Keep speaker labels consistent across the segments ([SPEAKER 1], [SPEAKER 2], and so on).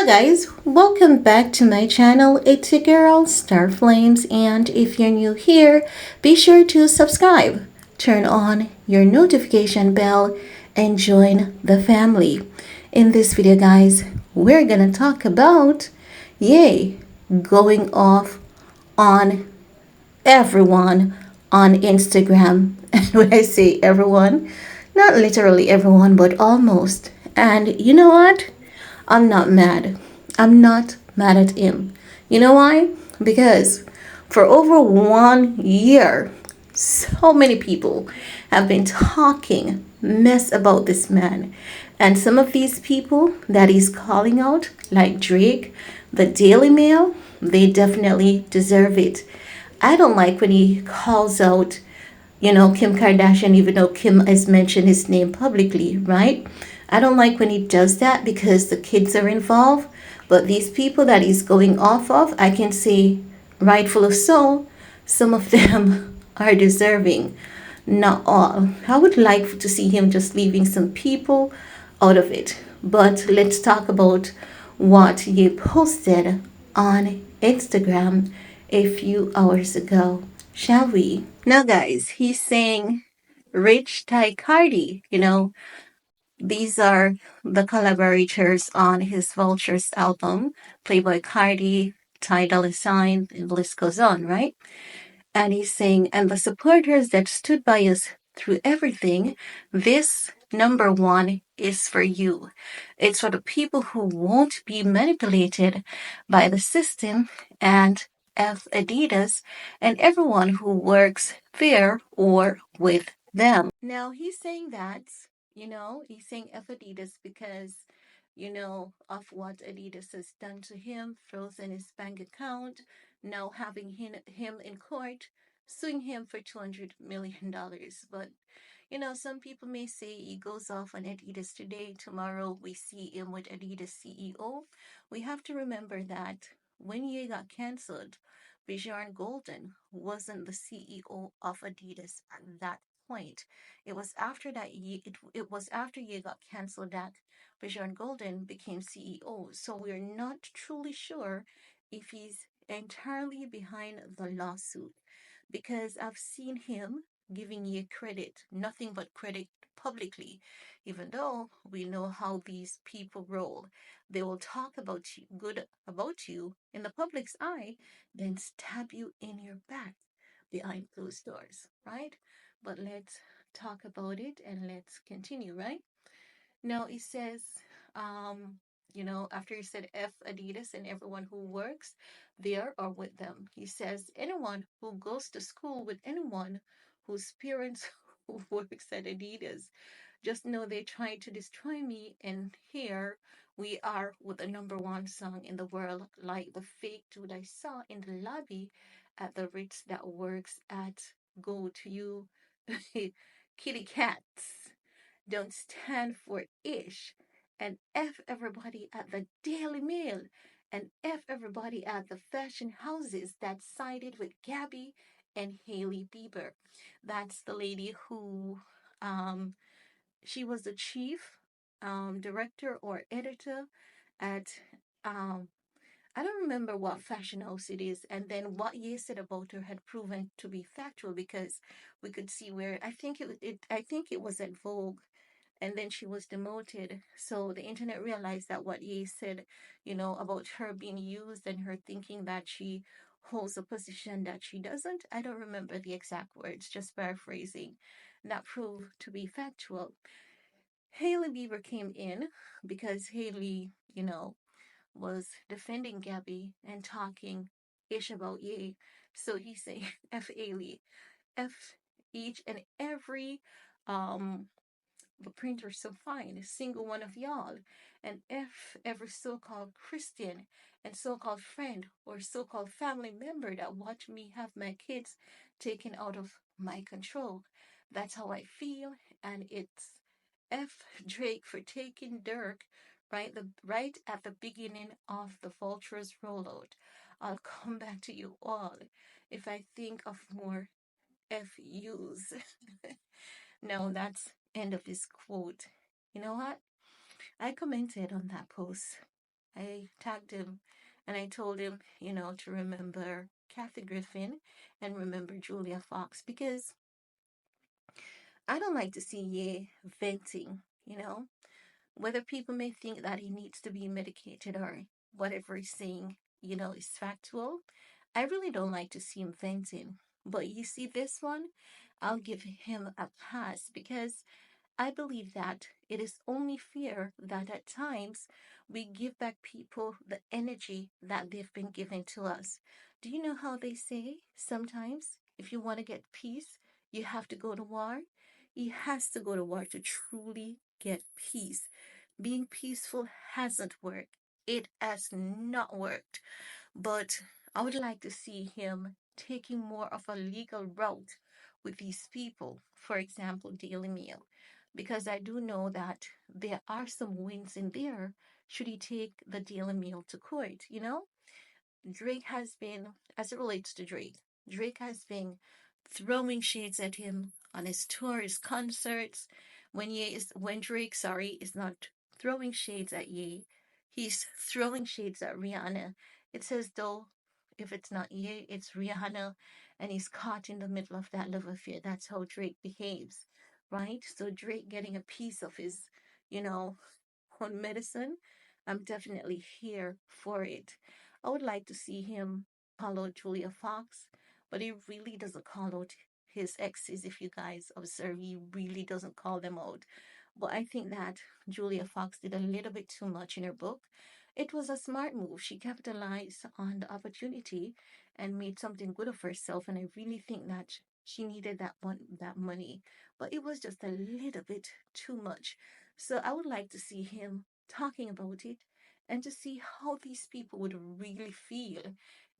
[SPEAKER 1] Hello guys, welcome back to my channel. It's your girl Star Flames, and if you're new here, be sure to subscribe, turn on your notification bell, and join the family. In this video guys, we're gonna talk about yay going off on everyone on Instagram. And when I say everyone, not literally everyone, but almost. And you know what? I'm not mad. I'm not mad at him. You know why? Because for over 1 year, so many people have been talking mess about this man. And some of these people that he's calling out, like Drake, the Daily Mail, they definitely deserve it. I don't like when he calls out, Kim Kardashian, even though Kim has mentioned his name publicly, right? I don't like when he does that because the kids are involved. But these people that he's going off of, I can say, rightfully so, some of them are deserving. Not all. I would like to see him just leaving some people out of it. But let's talk about what he posted on Instagram a few hours ago, shall we? Now, guys, he's saying Rich Ty Cardi, these are the collaborators on his Vultures album, Playboy Cardi, Ty Dolla Sign, and the list goes on, right? And he's saying, and the supporters that stood by us through everything, this number one is for you. It's for the people who won't be manipulated by the system, and F Adidas and everyone who works there or with them. Now he's saying that, he's saying F Adidas because, of what Adidas has done to him, frozen his bank account, now having him in court, suing him for $200 million. But, some people may say he goes off on Adidas today, tomorrow we see him with Adidas CEO. We have to remember that when he got cancelled, Bjorn Golden wasn't the CEO of Adidas at that point. It was after that it was after Ye got cancelled that Bjorn Golden became CEO. So we're not truly sure if he's entirely behind the lawsuit because I've seen him giving you credit, nothing but credit publicly, even though we know how these people roll. They will talk about you, good about you in the public's eye, then stab you in your back behind closed doors, right? But let's talk about it and let's continue, right? Now it says, um, after he said F Adidas and everyone who works there or with them, he says anyone who goes to school with anyone whose parents who works at Adidas, just know they tried to destroy me, and here we are with the number one song in the world, like the fake dude I saw in the lobby at the Ritz that works at Go to You Kitty Cats. Don't stand for ish, and F everybody at the Daily Mail, and F everybody at the fashion houses that sided with Gabby and Hailey Bieber. That's the lady who she was the chief director or editor at um, I don't remember what fashion house it is, and then what Ye said about her had proven to be factual because we could see where I think it was at Vogue, and then she was demoted. So the internet realized that what Ye said, about her being used and her thinking that she holds a position that she doesn't. I don't remember the exact words, just paraphrasing. That proved to be factual. Hailey Bieber came in because Hailey, was defending Gabby and talking ish about Ye. So he's saying F Hailey, F each and every um the printers so fine, a single one of y'all, and F every so-called Christian and so-called friend or so-called family member that watch me have my kids taken out of my control. That's how I feel, and it's F Drake for taking Dirk right at the beginning of the Vultures rollout. I'll come back to you all if I think of more FUs. No, that's end of his quote. You know what? I commented on that post. I tagged him and I told him, to remember Kathy Griffin and remember Julia Fox because I don't like to see Ye venting, whether people may think that he needs to be medicated or whatever he's saying, is factual. I really don't like to see him venting. But you see, this one, I'll give him a pass because I believe that it is only fair that at times we give back people the energy that they've been given to us. Do you know how they say sometimes if you want to get peace, you have to go to war? He has to go to war to truly get peace. Being peaceful hasn't worked. It has not worked. But I would like to see him taking more of a legal route with these people, for example, Daily Mail, because I do know that there are some wins in there should he take the Daily Mail to court, Drake has been, as it relates to Drake has been throwing shades at him on his tours, concerts. When Drake, sorry, is not throwing shades at Ye, he's throwing shades at Rihanna. It's as though if it's not Ye, it's Rihanna, and he's caught in the middle of that love affair. That's how Drake behaves, right? So Drake getting a piece of his, you know, on medicine, I'm definitely here for it. I would like to see him call out Julia Fox, but he really doesn't call out his exes. If you guys observe, he really doesn't call them out. But I think that Julia Fox did a little bit too much in her book. It was a smart move. She capitalized on the opportunity and made something good of herself. And I really think that she needed that money. But it was just a little bit too much. So I would like to see him talking about it and to see how these people would really feel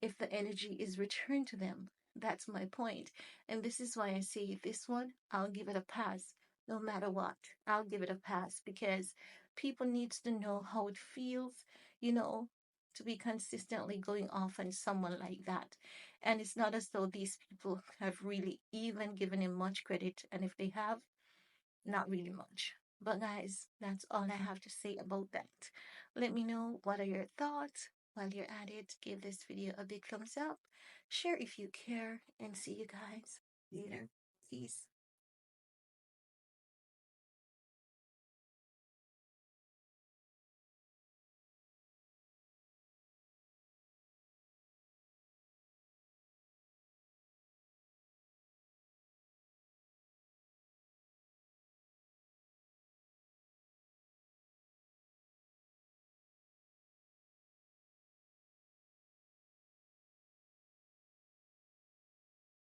[SPEAKER 1] if the energy is returned to them. That's my point. And this is why I say this one, I'll give it a pass no matter what. I'll give it a pass because people needs to know how it feels, you know, to be consistently going off on someone like that. And it's not as though these people have really even given him much credit. And if they have, not really much. But guys, that's all I have to say about that. Let me know what are your thoughts. While you're at it, give this video a big thumbs up, share if you care, and see you guys later. Peace.